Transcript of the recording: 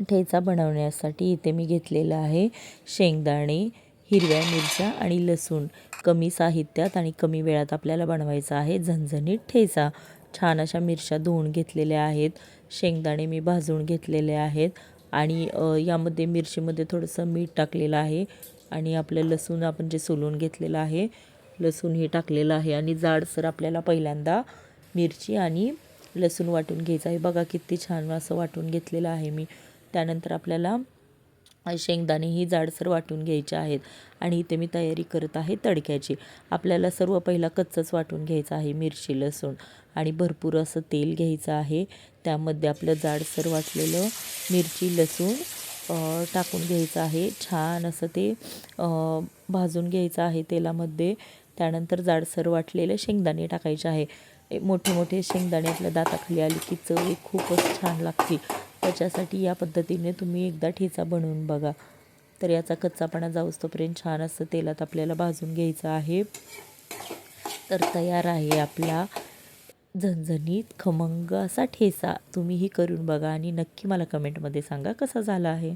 ठेचा बनवण्यासाठी इथे मी घेतलेला आहे शेंगदाणे, हिरव्या मिरच्या आणि लसूण. कमी साहित्यात आणि कमी वेळात आपल्याला बनवायचा आहे झणझणीत ठेचा. छान अशा मिरच्या धुवून घेतलेल्या आहेत. शेंगदाणे मी भाजून घेतलेले आहेत आणि यामध्ये मिरचीमध्ये थोडंसं मीठ टाकलेलं आहे आणि आपलं लसूण आपण जे सोलून घेतलेलं आहे लसूण हे टाकलेलं आहे आणि जाडसर आपल्याला पहिल्यांदा मिरची आणि लसूण वाटून घ्यायचं आहे. बघा किती छान असं वाटून घेतलेलं आहे मी. त्यानंतर आपल्याला शेंगदाणेही जाडसर वाटून घ्यायचे आहेत आणि इथे मी तयारी करत आहे तडक्याची. आपल्याला सर्व पहिला कच्चंच वाटून घ्यायचं आहे मिरची लसूण आणि भरपूर असं तेल घ्यायचं आहे. त्यामध्ये आपलं जाडसर वाटलेलं मिरची लसूण टाकून घ्यायचं आहे. छान असं ते भाजून घ्यायचं आहे तेलामध्ये. त्यानंतर जाडसर वाटलेले शेंगदाणे टाकायचे आहे. मोठे मोठे शेंगदाणे आपल्या दाताखाली आली की चव खूपच छान लागते. त्याच्यासाठी या पद्धतीने तुम्ही एकदा ठेचा बनवून बघा. तर याचा कच्चापणा जाऊस तोपर्यंत छान असं तेलात आपल्याला भाजून घ्यायचं आहे. तर तयार आहे आपला झणझणीत खमंग असा ठेचा. तुम्हीही करून बघा आणि नक्की मला कमेंटमध्ये सांगा कसा झाला आहे.